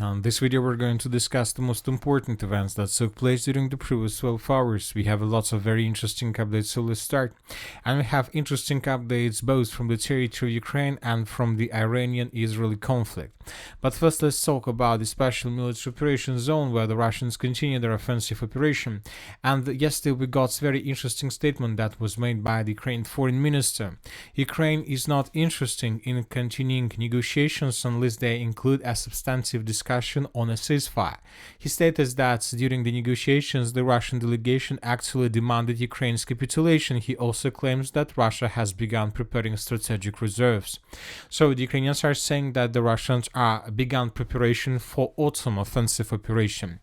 On this video we're going to discuss the most important events that took place during the previous 12 hours. We have lots of very interesting updates, so let's start. And we have interesting updates both from the territory of Ukraine and from the Iranian-Israeli conflict. But first let's talk about the special military operation zone where the Russians continue their offensive operation. And yesterday we got a very interesting statement that was made by the Ukraine foreign minister. Ukraine is not interested in continuing negotiations unless they include a substantive discussion on a ceasefire. He stated that during the negotiations the Russian delegation actually demanded Ukraine's capitulation. He also claims that Russia has begun preparing strategic reserves. So the Ukrainians are saying that the Russians are begun preparation for autumn offensive operation.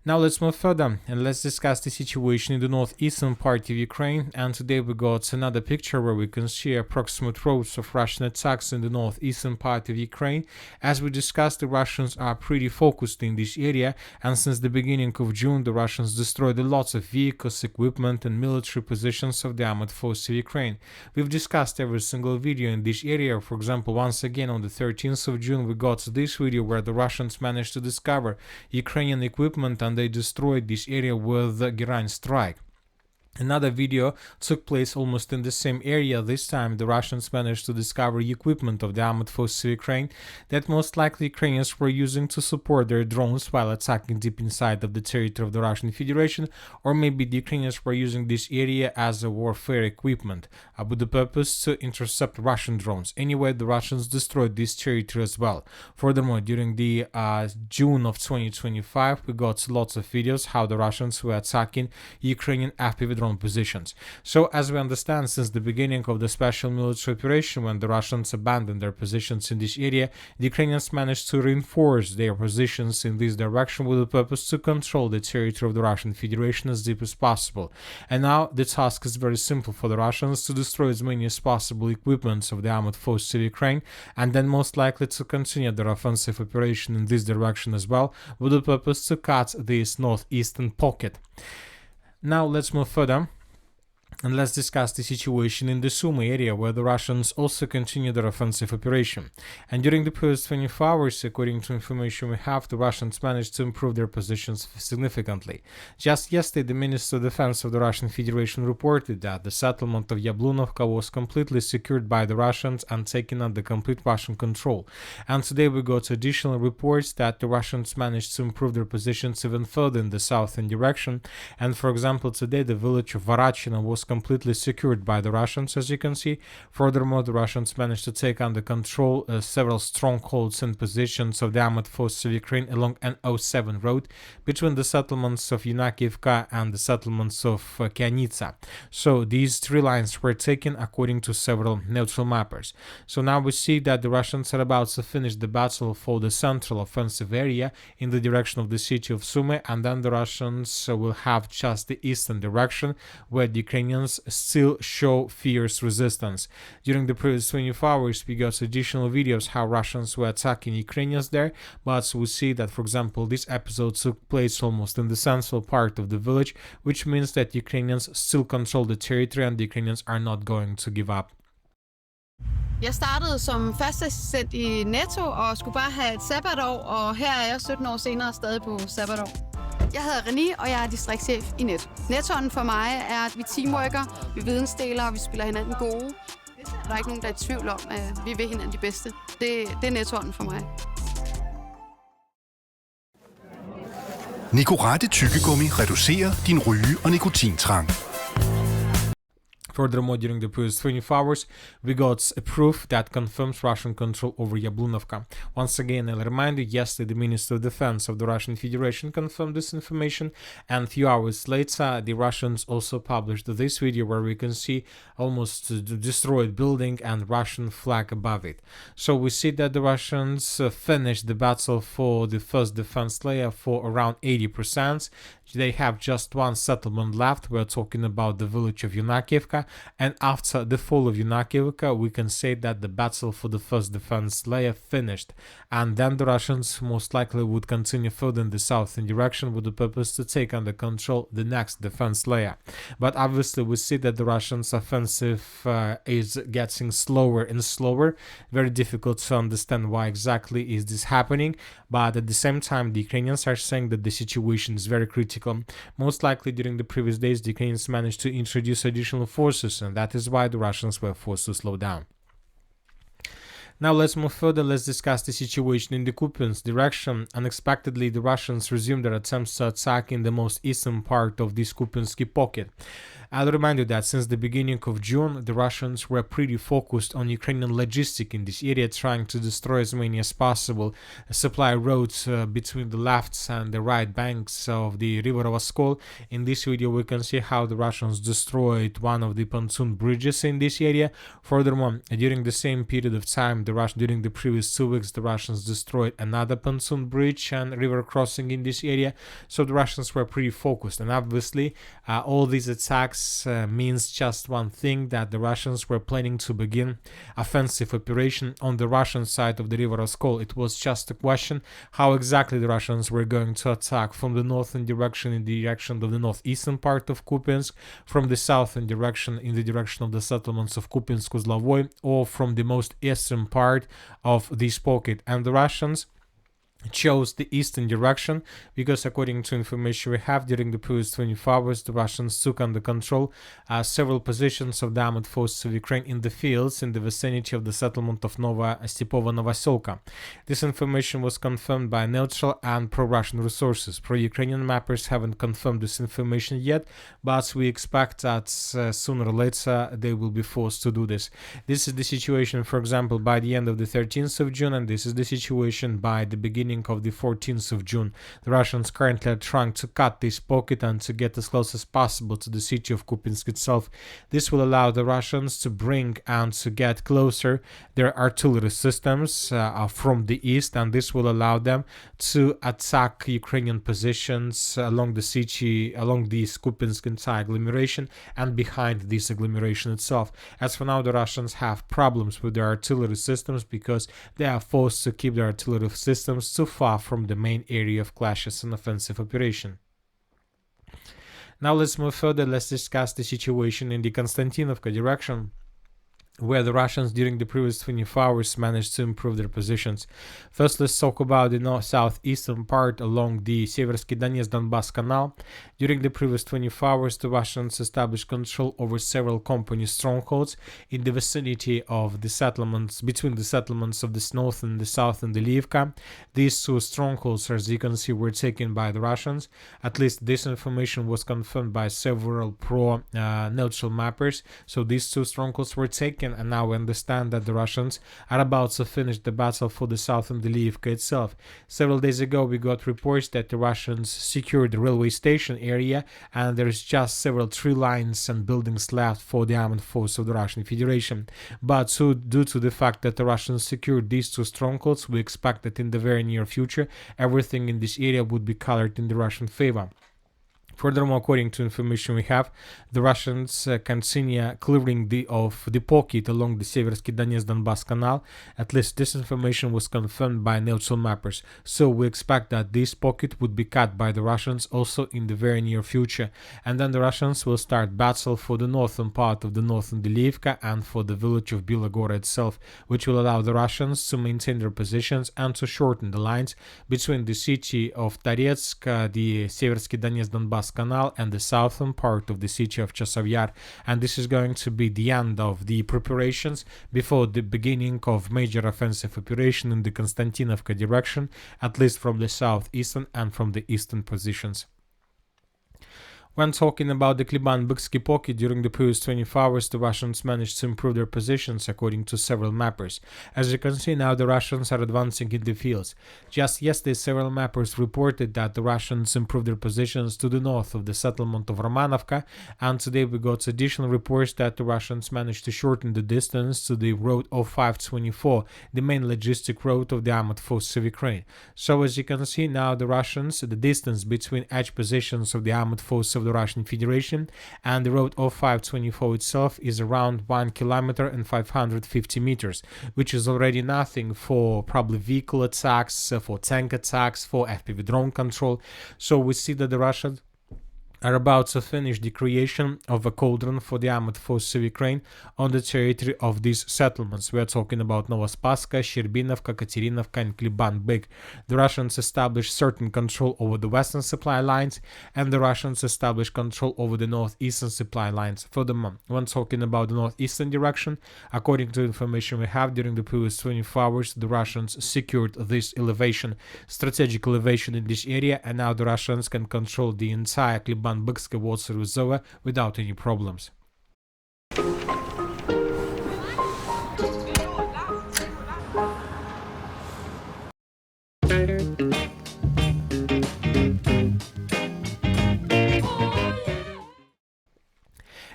Now let's move further and let's discuss the situation in the northeastern part of Ukraine. And today we got another picture where we can see approximate routes of Russian attacks in the northeastern part of Ukraine. As we discussed, the Russians are pretty focused in this area, and since the beginning of June the Russians destroyed lots of vehicles, equipment and military positions of the armed forces of Ukraine. We've discussed every single video in this area. For example, once again on the 13th of June we got this video where the Russians managed to discover Ukrainian equipment and they destroyed this area with the Geraint strike. Another video took place almost in the same area. This time the Russians managed to discover equipment of the armed forces of Ukraine that most likely Ukrainians were using to support their drones while attacking deep inside of the territory of the Russian Federation, or maybe the Ukrainians were using this area as a warfare equipment with the purpose to intercept Russian drones. Anyway, the Russians destroyed this territory as well. Furthermore, during the June of 2025 we got lots of videos how the Russians were attacking Ukrainian FPV drone positions. So as we understand, since the beginning of the special military operation, when the Russians abandoned their positions in this area, the Ukrainians managed to reinforce their positions in this direction with the purpose to control the territory of the Russian Federation as deep as possible. And now the task is very simple for the Russians: to destroy as many as possible equipments of the armed forces of Ukraine, and then most likely to continue their offensive operation in this direction as well, with the purpose to cut this northeastern pocket. Now let's move further and let's discuss the situation in the Sumy area where the Russians also continue their offensive operation. And during the previous 24 hours, according to information we have, the Russians managed to improve their positions significantly. Just yesterday, the Minister of Defense of the Russian Federation reported that the settlement of Yablunovka was completely secured by the Russians and taken under complete Russian control. And today we got additional reports that the Russians managed to improve their positions even further in the southern direction. And for example, today the village of Varachino was completely secured by the Russians, as you can see. Furthermore, the Russians managed to take under control several strongholds and positions of the armed forces of Ukraine along N07 road between the settlements of Yunakivka and the settlements of Kianitsa. So these three lines were taken according to several neutral mappers. So now we see that the Russians are about to finish the battle for the central offensive area in the direction of the city of Sumy, and then the Russians will have just the eastern direction where the Ukrainians still show fierce resistance. During the previous 24 hours we got additional videos how Russians were attacking Ukrainians there, but we see that, for example, this episode took place almost in the central part of the village, which means that Ukrainians still control the territory and the Ukrainians are not going to give up. Jeg startede som fastassistent i Netto og skulle bare have et sabbatår, og her er jeg 17 år senere stadig på sabbatår. Jeg hedder René, og jeg er distriktschef i Netto. Nettoen for mig er, at vi teamworker, vi vidensdeler, og vi spiller hinanden gode. Der er ikke nogen, der er i tvivl om, at vi vil hinanden de bedste. Det er Nettoen for mig. Nicorette tyggegummi reducerer din ryge- og nikotintrang. Furthermore, during the previous 24 hours, we got a proof that confirms Russian control over Yablunovka. Once again, I'll remind you, yesterday the Minister of Defense of the Russian Federation confirmed this information, and a few hours later, the Russians also published this video where we can see almost destroyed building and Russian flag above it. So we see that the Russians finished the battle for the first defense layer for around 80%. They have just one settlement left. We're talking about the village of Yunakivka, and after the fall of Yunakivka, we can say that the battle for the first defense layer finished, and then the Russians most likely would continue further in the southern direction with the purpose to take under control the next defense layer. But obviously we see that the Russians' offensive is getting slower and slower. Very difficult to understand why exactly is this happening, but at the same time the Ukrainians are saying that the situation is very critical. Most likely during the previous days the Ukrainians managed to introduce additional forces, and that is why the Russians were forced to slow down. Now let's move further. Let's discuss the situation in the Kupiansk direction. Unexpectedly, the Russians resumed their attempts to attack in the most eastern part of this Kupiansky pocket. I'll remind you that since the beginning of June, the Russians were pretty focused on Ukrainian logistics in this area, trying to destroy as many as possible supply roads between the left and the right banks of the river Oskol. In this video, we can see how the Russians destroyed one of the pontoon bridges in this area. Furthermore, during the same period of time, during the previous 2 weeks, the Russians destroyed another pontoon bridge and river crossing in this area. So the Russians were pretty focused, and obviously all these attacks means just one thing, that the Russians were planning to begin offensive operation on the Russian side of the river Oskol. It was just a question how exactly the Russians were going to attack from the northern direction in the direction of the northeastern part of Kupiansk, from the southern direction in the direction of the settlements of Kupiansk-Uzlovoy, or from the most eastern part of this pocket. And the Russians chose the eastern direction because, according to information we have, during the previous 24 hours the Russians took under control several positions of the armed forces of Ukraine in the fields in the vicinity of the settlement of Nova Stepova Novoselka. This information was confirmed by neutral and pro-Russian resources. Pro-Ukrainian mappers haven't confirmed this information yet, but we expect that sooner or later they will be forced to do this. This is the situation, for example, by the end of the 13th of June, and this is the situation by the beginning of the 14th of June. The Russians currently are trying to cut this pocket and to get as close as possible to the city of Kupiansk itself. This will allow the Russians to bring and to get closer their artillery systems from the east, and this will allow them to attack Ukrainian positions along the city, along the Kupiansk entire agglomeration and behind this agglomeration itself. As for now, the Russians have problems with their artillery systems because they are forced to keep their artillery systems too far from the main area of clashes and offensive operation. Now let's move further. Let's discuss the situation in the Konstantinovka direction, where the Russians during the previous 24 hours managed to improve their positions. First, let's talk about the southeastern part along the Seversky Donetsk-Donbass Canal. During the previous 24 hours, the Russians established control over several company strongholds in the vicinity of the settlements, between the settlements of the north and the south and the Liivka. These two strongholds, as you can see, were taken by the Russians. At least this information was confirmed by several pro-neutral mappers. So these two strongholds were taken, and now we understand that the Russians are about to finish the battle for the south and the Liivka itself. Several days ago we got reports that the Russians secured the railway station area, and there is just several tree lines and buildings left for the armed force of the Russian Federation. But so, due to the fact that the Russians secured these two strongholds, we expect that in the very near future everything in this area would be colored in the Russian favor. Furthermore, according to information we have, the Russians continue clearing the pocket along the Seversky Donetsk-Donbass Canal. At least this information was confirmed by neutral mappers. So we expect that this pocket would be cut by the Russians also in the very near future. And then the Russians will start battle for the northern part of the northern Liivka and for the village of Bilogora itself, which will allow the Russians to maintain their positions and to shorten the lines between the city of Toretsk, the Seversky Donetsk-Donbass Canal, and the southern part of the city of Chasov Yar. And this is going to be the end of the preparations before the beginning of major offensive operation in the Konstantinovka direction, at least from the southeastern and from the eastern positions. When talking about the Kliban-Byksky pocket, during the previous 24 hours, the Russians managed to improve their positions according to several mappers. As you can see now, the Russians are advancing in the fields. Just yesterday, several mappers reported that the Russians improved their positions to the north of the settlement of Romanovka, and today we got additional reports that the Russians managed to shorten the distance to the road of 524, the main logistic road of the armed forces of Ukraine. So as you can see now, the Russians, the distance between edge positions of the armed forces of the Russian Federation, and the road 0524 itself is around 1 kilometer and 550 meters, which is already nothing for probably vehicle attacks, for tank attacks, for FPV drone control. So we see that the Russians are about to finish the creation of a cauldron for the armed forces of Ukraine on the territory of these settlements. We are talking about Novospaska, Sherbinovka, Katerinovka, and Kliban Beg. The Russians established certain control over the western supply lines, and the Russians established control over the northeastern supply lines. Furthermore, when talking about the northeastern direction, according to information we have, during the previous 24 hours, the Russians secured this elevation, strategic elevation in this area, and now the Russians can control the entire Kliban Bygska water reservoir without any problems.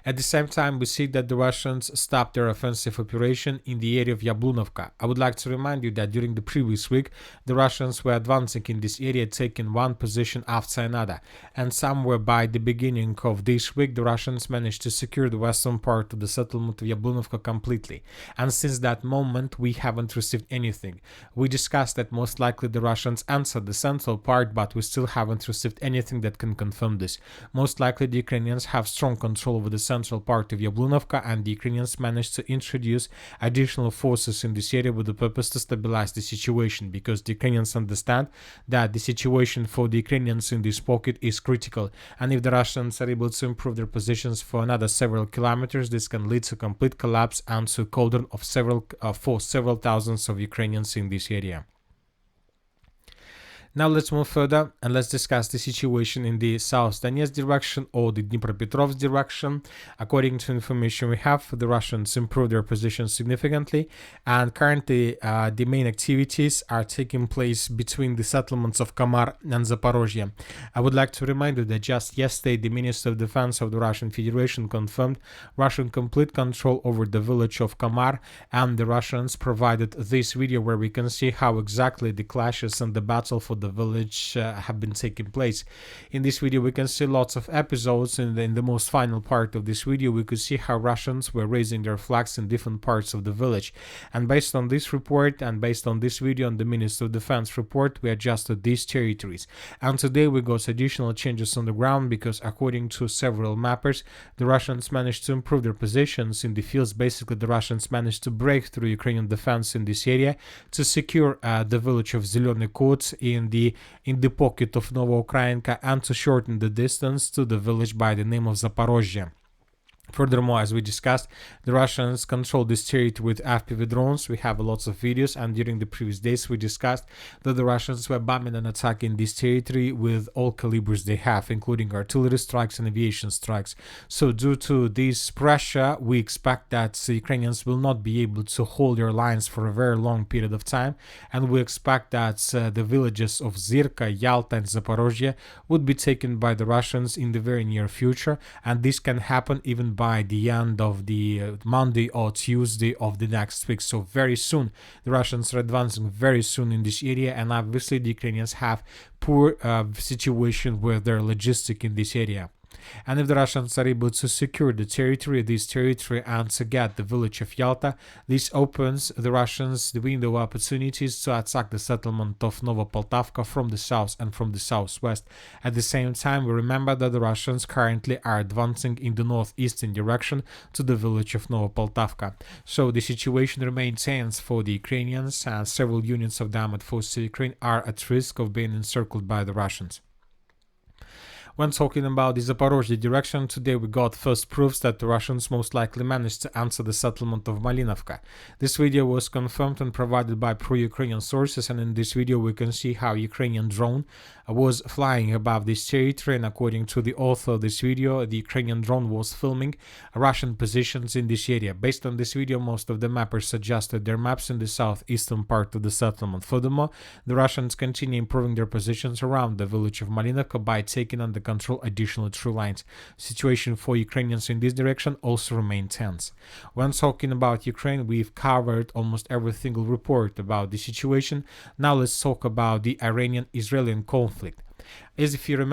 At the same time, we see that the Russians stopped their offensive operation in the area of Yablunovka. I would like to remind you that during the previous week, the Russians were advancing in this area, taking one position after another. And somewhere by the beginning of this week, the Russians managed to secure the western part of the settlement of Yablunovka completely. And since that moment, we haven't received anything. We discussed that most likely the Russians answered the central part, but we still haven't received anything that can confirm this. Most likely the Ukrainians have strong control over the central part of Yablunovka, and the Ukrainians managed to introduce additional forces in this area with the purpose to stabilize the situation, because the Ukrainians understand that the situation for the Ukrainians in this pocket is critical, and if the Russians are able to improve their positions for another several kilometers, this can lead to complete collapse and to cauldron of several thousands of Ukrainians in this area. Now let's move further and let's discuss the situation in the South Donetsk direction or the Dnipropetrovsk direction. According to information we have, the Russians improved their position significantly, and currently the main activities are taking place between the settlements of Kamar and Zaporozhye. I would like to remind you that just yesterday the Minister of Defense of the Russian Federation confirmed Russian complete control over the village of Kamar, and the Russians provided this video where we can see how exactly the clashes and the battle for the village have been taking place. In this video we can see lots of episodes, and in the most final part of this video we could see how Russians were raising their flags in different parts of the village. And based on this report and based on this video and the Minister of Defense report, we adjusted these territories. And today we got additional changes on the ground, because according to several mappers, the Russians managed to improve their positions in the fields. Basically the Russians managed to break through Ukrainian defense in this area to secure the village of Zelený Kot in the pocket of Novoukrainka, and to shorten the distance to the village by the name of Zaporozhye. Furthermore, as we discussed, the Russians control this territory with FPV drones. We have lots of videos, and during the previous days we discussed that the Russians were bombing and attacking this territory with all calibers they have, including artillery strikes and aviation strikes. So due to this pressure, we expect that the Ukrainians will not be able to hold their lines for a very long period of time, and we expect that the villages of Zirka, Yalta and Zaporozhye would be taken by the Russians in the very near future, and this can happen even by the end of the Monday or Tuesday of the next week. So very soon the Russians are advancing very soon in this area, and obviously the Ukrainians have poor situation with their logistic in this area. And if the Russians are able to secure this territory and to get the village of Yalta, this opens the Russians the window of opportunities to attack the settlement of Novopoltavka from the south and from the southwest. At the same time, we remember that the Russians currently are advancing in the northeastern direction to the village of Novopoltavka. So the situation remains tense for the Ukrainians, and several units of the armed forces of Ukraine are at risk of being encircled by the Russians. When talking about the Zaporozhye direction, today we got first proofs that the Russians most likely managed to answer the settlement of Malinovka. This video was confirmed and provided by pro-Ukrainian sources, and in this video we can see how Ukrainian drone was flying above this territory, and according to the author of this video, the Ukrainian drone was filming Russian positions in this area. Based on this video, most of the mappers suggested their maps in the southeastern part of the settlement. Furthermore, the Russians continue improving their positions around the village of Malinovka by taking under control additional true lines. Situation for Ukrainians in this direction also remains tense. When talking about Ukraine, we've covered almost every single report about the situation. Now let's talk about the Iranian-Israeli conflict. As if you remember,